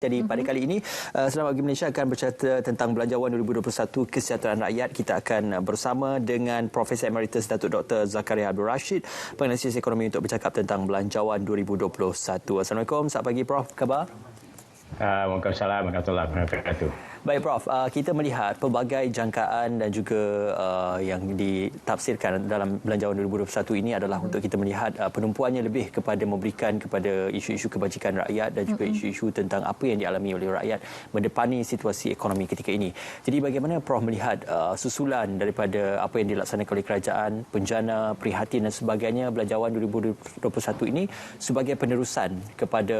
Jadi pada kali ini Selamat Pagi Malaysia akan bercerita tentang Belanjawan 2021 Kesejahteraan Rakyat. Kita akan bersama dengan Profesor Emeritus Datuk Dr. Zakaria Abdul Rashid, penganalisis ekonomi untuk bercakap tentang Belanjawan 2021. Assalamualaikum, selamat pagi Prof. Khabar? Waalaikumsalam warahmatullahi wabarakatuh. Baik Prof, kita melihat pelbagai jangkaan dan juga yang ditafsirkan dalam Belanjawan 2021 ini adalah untuk kita melihat penumpuannya lebih kepada memberikan kepada isu-isu kebajikan rakyat dan juga isu-isu tentang apa yang dialami oleh rakyat mendepani situasi ekonomi ketika ini. Jadi bagaimana Prof melihat susulan daripada apa yang dilaksanakan oleh kerajaan, penjana, prihatin dan sebagainya Belanjawan 2021 ini sebagai penerusan kepada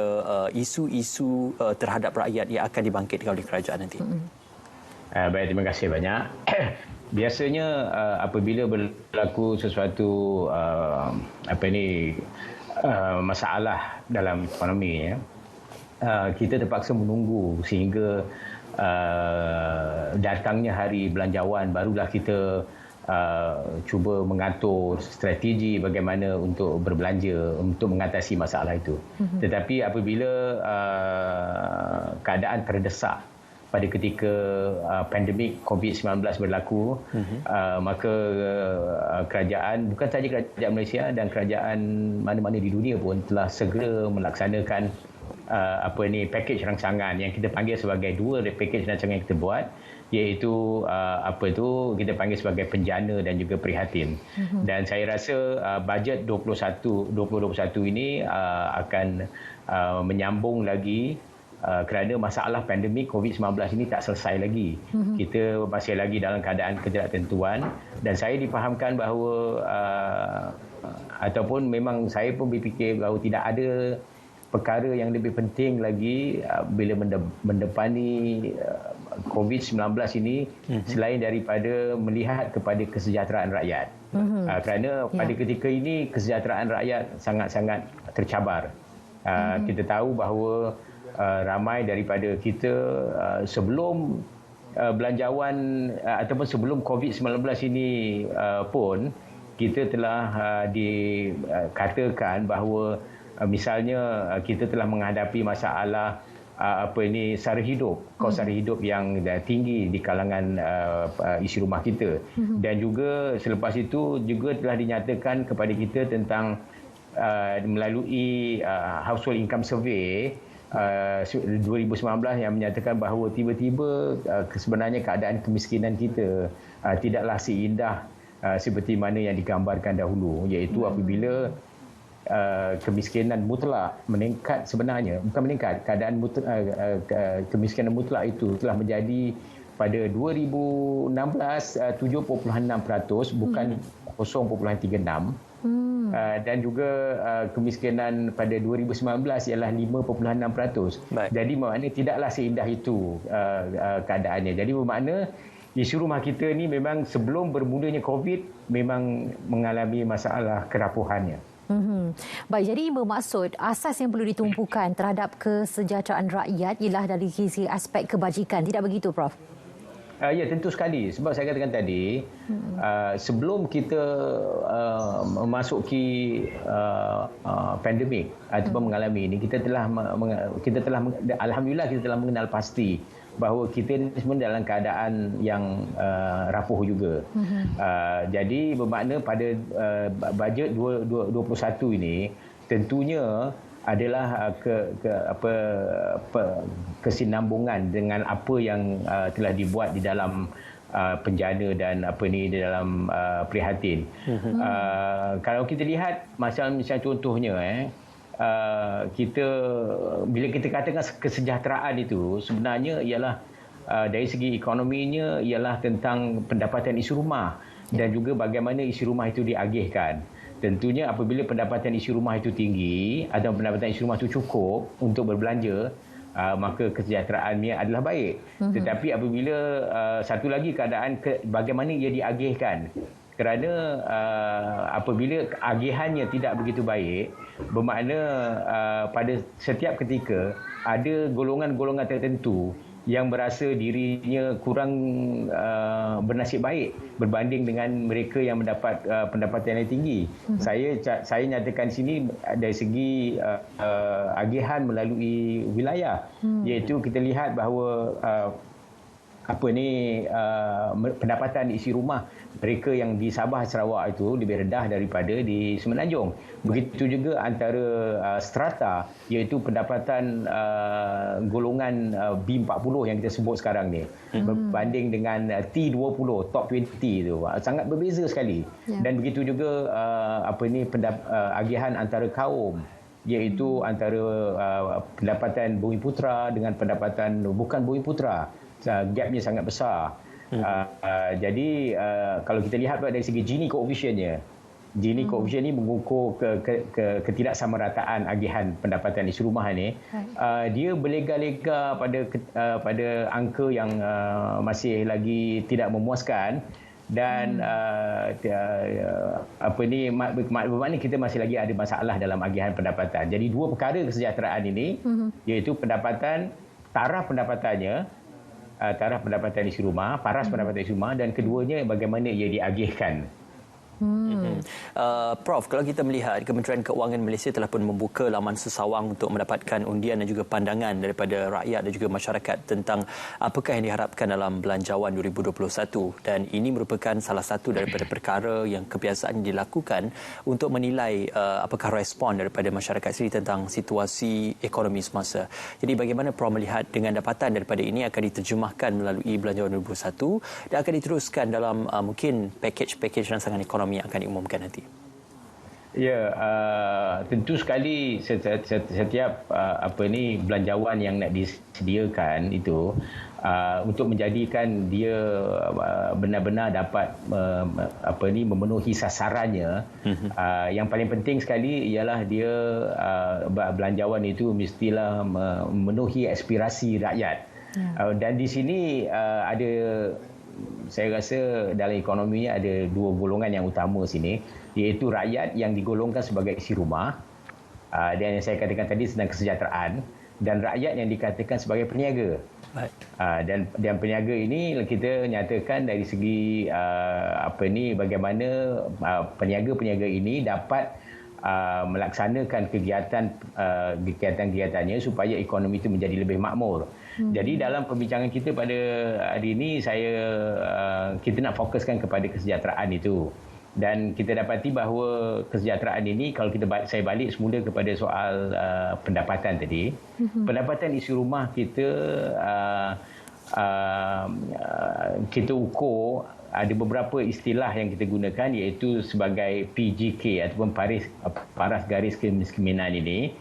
isu-isu terhadap rakyat yang akan dibangkitkan oleh kerajaan nanti? Baik, terima kasih banyak. Biasanya apabila berlaku sesuatu masalah dalam ekonomi, kita terpaksa menunggu sehingga datangnya hari Belanjawan, barulah kita cuba mengatur strategi bagaimana untuk berbelanja untuk mengatasi masalah itu. Tetapi apabila keadaan terdesak pada ketika pandemik COVID-19 berlaku, maka kerajaan, bukan sahaja kerajaan Malaysia dan kerajaan mana-mana di dunia pun telah segera melaksanakan pakej rancangan yang kita panggil sebagai dua pakej rancangan yang kita buat, iaitu kita panggil sebagai penjana dan juga prihatin. Dan saya rasa bajet 2021 ini akan menyambung lagi kerana masalah pandemik COVID-19 ini tak selesai lagi. Kita masih lagi dalam keadaan ketidaktentuan dan saya difahamkan bahawa ataupun memang saya pun berfikir bahawa tidak ada perkara yang lebih penting lagi bila mendepani COVID-19 ini selain daripada melihat kepada kesejahteraan rakyat. Kerana pada ketika ini kesejahteraan rakyat sangat-sangat tercabar. Kita tahu bahawa ramai daripada kita sebelum belanjawan ataupun sebelum COVID-19 ini pun kita telah dikatakan bahawa misalnya kita telah menghadapi masalah sara hidup, kos sara hidup yang tinggi di kalangan isi rumah kita. Dan juga selepas itu juga telah dinyatakan kepada kita tentang melalui Household Income Survey 2019 yang menyatakan bahawa tiba-tiba sebenarnya keadaan kemiskinan kita tidaklah seindah seperti mana yang digambarkan dahulu, iaitu apabila kemiskinan mutlak meningkat, sebenarnya bukan meningkat, keadaan kemiskinan mutlak itu telah menjadi pada 2016 7.6%, bukan 0.36%. Dan juga kemiskinan pada 2019 ialah 5.6%. Jadi bermakna tidaklah seindah itu keadaannya. Jadi bermakna isu rumah kita ni memang sebelum bermulanya COVID memang mengalami masalah kerapuhannya. Baik, jadi bermaksud asas yang perlu ditumpukan terhadap kesejahteraan rakyat ialah dari sisi aspek kebajikan. Tidak begitu, Prof? Ya, tentu sekali. Sebab saya katakan tadi, sebelum kita memasuki pandemik ataupun mengalami ini, kita telah alhamdulillah kita telah mengenal pasti bahawa kita ini semua dalam keadaan yang rapuh juga. Jadi bermakna pada bajet 2021 ini tentunya adalah kesinambungan dengan apa yang telah dibuat di dalam penjana dan di dalam prihatin. Kalau kita lihat misalnya contohnya kita bila kita katakan kesejahteraan itu sebenarnya ialah dari segi ekonominya ialah tentang pendapatan isi rumah dan juga bagaimana isi rumah itu diagihkan. Tentunya apabila pendapatan isi rumah itu tinggi atau pendapatan isi rumah itu cukup untuk berbelanja, maka kesejahteraannya adalah baik. Tetapi apabila satu lagi keadaan bagaimana ia diagihkan. Kerana apabila agihannya tidak begitu baik, bermakna pada setiap ketika ada golongan-golongan tertentu yang berasa dirinya kurang bernasib baik berbanding dengan mereka yang mendapat pendapatan yang tinggi. Saya nyatakan sini dari segi agihan melalui wilayah, iaitu kita lihat bahawa pendapatan isi rumah mereka yang di Sabah Sarawak itu lebih rendah daripada di Semenanjung. Begitu juga antara strata, iaitu pendapatan golongan B40 yang kita sebut sekarang ni berbanding dengan T20 top 20 tu sangat berbeza sekali. Dan begitu juga agihan antara kaum, iaitu antara pendapatan Bumiputera dengan pendapatan bukan Bumiputera. Gapnya sangat besar. Jadi kalau kita lihat dari segi Gini coefficientnya, Gini coefficient ni mengukur ketidaksamarataan agihan pendapatan isi rumah ni. Dia berlega-lega pada angka yang masih lagi tidak memuaskan. Dan bermakna kita masih lagi ada masalah dalam agihan pendapatan. Jadi dua perkara kesejahteraan ini, iaitu taraf pendapatan isi rumah, paras pendapatan isi rumah, dan keduanya bagaimana ia diagihkan. Prof, kalau kita melihat Kementerian Keuangan Malaysia telah pun membuka laman sesawang untuk mendapatkan undian dan juga pandangan daripada rakyat dan juga masyarakat tentang apakah yang diharapkan dalam Belanjawan 2021, dan ini merupakan salah satu daripada perkara yang kebiasaan dilakukan untuk menilai apakah respon daripada masyarakat sendiri tentang situasi ekonomi semasa. Jadi bagaimana Prof melihat dengan dapatan daripada ini akan diterjemahkan melalui Belanjawan 2021 dan akan diteruskan dalam mungkin pakej-pakej rancangan ekonomi yang akan diumumkan nanti? Ya, tentu sekali setiap belanjawan yang nak disediakan itu untuk menjadikan dia benar-benar dapat memenuhi sasarannya. Yang paling penting sekali ialah dia belanjawan itu mestilah memenuhi aspirasi rakyat. Dan di sini ada, saya rasa dalam ekonomi ni ada dua golongan yang utama sini, iaitu rakyat yang digolongkan sebagai isi rumah, dan yang saya katakan tadi tentang kesejahteraan, dan rakyat yang dikatakan sebagai peniaga. Dan peniaga ini kita nyatakan dari segi bagaimana peniaga-peniaga ini dapat melaksanakan kegiatan-kegiatannya supaya ekonomi itu menjadi lebih makmur. Jadi dalam perbincangan kita pada hari ini, kita nak fokuskan kepada kesejahteraan itu. Dan kita dapati bahawa kesejahteraan ini, kalau saya balik semula kepada soal pendapatan tadi, pendapatan isi rumah kita ukur, ada beberapa istilah yang kita gunakan, iaitu sebagai PGK ataupun paras garis kemiskinan ini.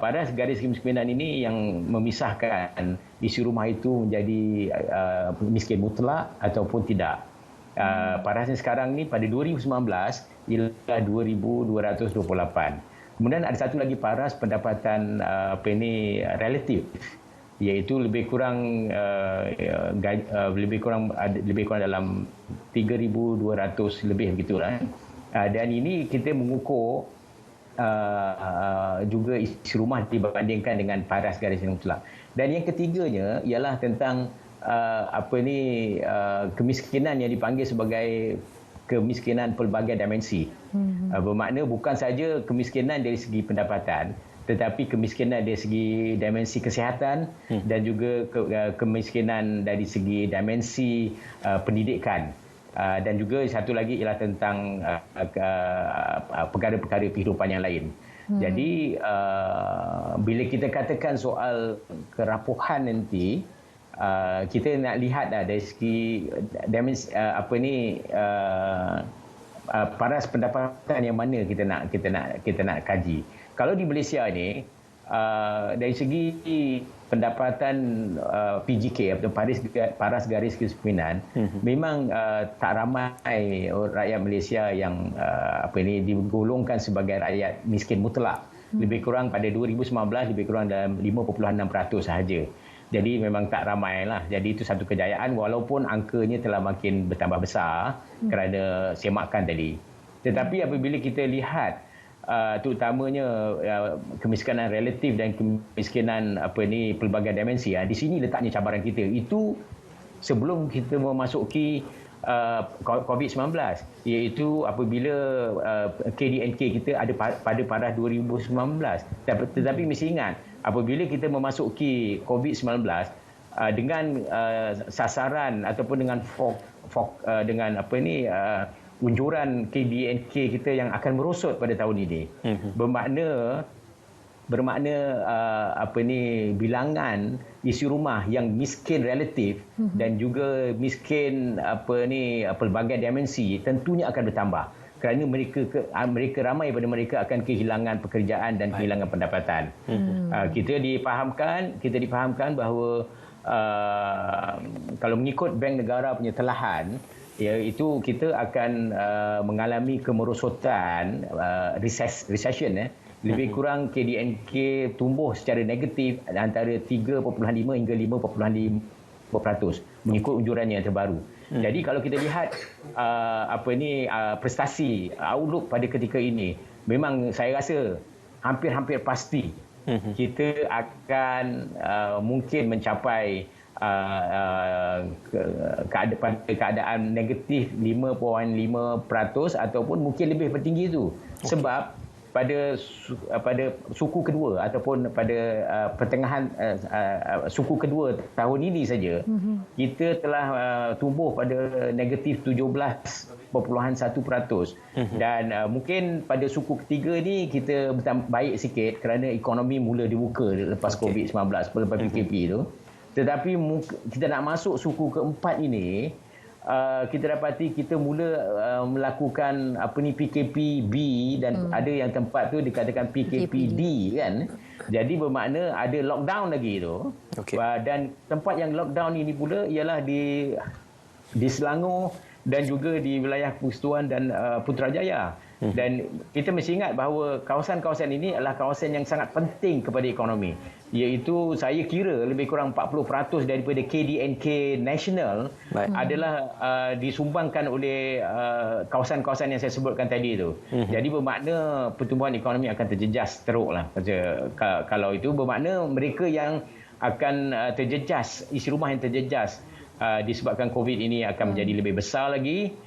Paras garis kemiskinan ini yang memisahkan isi rumah itu menjadi miskin mutlak ataupun tidak. Parasnya sekarang ni pada 2019 ialah 2,228. Kemudian ada satu lagi paras pendapatan relatif, iaitu lebih kurang dalam 3,200 lebih begitulah. Dan ini kita mengukur juga isi rumah dibandingkan dengan paras garis mutlak. Dan yang ketiganya ialah tentang kemiskinan yang dipanggil sebagai kemiskinan pelbagai dimensi. Bermakna bukan saja kemiskinan dari segi pendapatan, tetapi kemiskinan dari segi dimensi kesihatan dan juga kemiskinan dari segi dimensi pendidikan. Dan juga satu lagi ialah tentang perkara-perkara kehidupan yang lain. Jadi bila kita katakan soal kerapuhan nanti, kita nak lihat dari segi dimensi paras pendapatan yang mana kita nak kaji. Kalau di Malaysia ni, dari segi pendapatan PGK atau paras garis kemiskinan, memang tak ramai rakyat Malaysia yang digolongkan sebagai rakyat miskin mutlak. Lebih kurang pada 2019 lebih kurang dalam 5.6% sahaja. Jadi memang tak ramai lah. Jadi itu satu kejayaan walaupun angkanya telah makin bertambah besar kerana semakan tadi. Tetapi apabila kita lihat terutamanya kemiskinan relatif dan kemiskinan pelbagai dimensi. Di sini letaknya cabaran kita. Itu sebelum kita memasuki COVID-19, iaitu apabila KDNK kita ada pada parah 2019. Tetapi mesti ingat, apabila kita memasuki COVID-19 dengan sasaran ataupun dengan unjuran KDNK kita yang akan merosot pada tahun ini, bermakna bilangan isi rumah yang miskin relatif dan juga miskin pelbagai dimensi tentunya akan bertambah, kerana mereka ramai pada mereka akan kehilangan pekerjaan dan kehilangan pendapatan. Kita difahamkan bahawa kalau mengikut Bank Negara punya telahan, iaitu kita akan mengalami kemerosotan, recession, lebih kurang KDNK tumbuh secara negatif antara 3.5 hingga 5.5% mengikut unjuran yang terbaru. Jadi kalau kita lihat prestasi outlook pada ketika ini, memang saya rasa hampir pasti kita akan mungkin mencapai keadaan negatif 5.5% ataupun mungkin lebih bertinggi itu. Sebab pada suku kedua ataupun pada pertengahan suku kedua tahun ini saja, kita telah tumbuh pada negatif 17.1%. Dan mungkin pada suku ketiga ni kita baik sikit kerana ekonomi mula dibuka lepas COVID-19, lepas PKP itu. Tetapi kita nak masuk suku keempat ini, kita dapati kita mula melakukan PKP-B dan ada yang tempat tu dikatakan PKP-D kan. Jadi bermakna ada lockdown lagi tu. Dan tempat yang lockdown ini pula ialah di Selangor dan juga di wilayah Persekutuan dan Putrajaya. Dan kita mesti ingat bahawa kawasan-kawasan ini adalah kawasan yang sangat penting kepada ekonomi, iaitu saya kira lebih kurang 40% daripada KDNK nasional adalah disumbangkan oleh kawasan-kawasan yang saya sebutkan tadi itu. Jadi bermakna pertumbuhan ekonomi akan terjejas teruklah. Kalau itu bermakna mereka yang akan terjejas, isi rumah yang terjejas disebabkan COVID ini akan menjadi lebih besar lagi.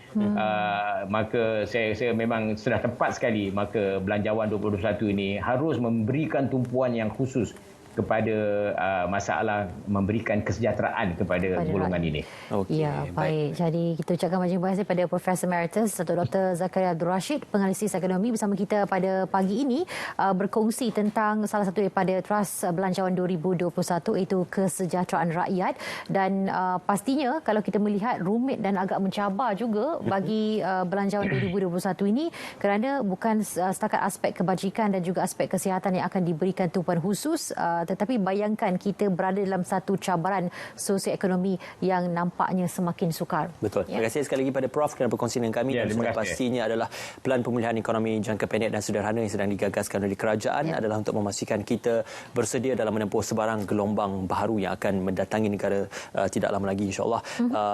Maka saya memang sudah tepat sekali, maka Belanjawan 2021 ini harus memberikan tumpuan yang khusus kepada masalah memberikan kesejahteraan kepada golongan ini. Ya, baik. Jadi kita ucapkan banyak terima kasih pada Profesor Emeritus Dr. Zakaria Abdul Rashid, penganalisis ekonomi bersama kita pada pagi ini, berkongsi tentang salah satu daripada Trust Belanjawan 2021 iaitu kesejahteraan rakyat. Dan pastinya kalau kita melihat rumit dan agak mencabar juga bagi Belanjawan 2021 ini, kerana bukan setakat aspek kebajikan dan juga aspek kesihatan yang akan diberikan tumpuan khusus, tetapi bayangkan kita berada dalam satu cabaran sosioekonomi yang nampaknya semakin sukar. Betul. Terima kasih sekali lagi pada Prof kerana berkongsi dengan kami. Dan sudah pastinya adalah pelan pemulihan ekonomi jangka pendek dan sederhana yang sedang digagaskan oleh kerajaan adalah untuk memastikan kita bersedia dalam menempuh sebarang gelombang baharu yang akan mendatangi negara tidak lama lagi, insya-Allah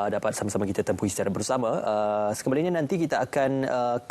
dapat sama-sama kita tempuhi secara bersama. Sekembalinya nanti kita akan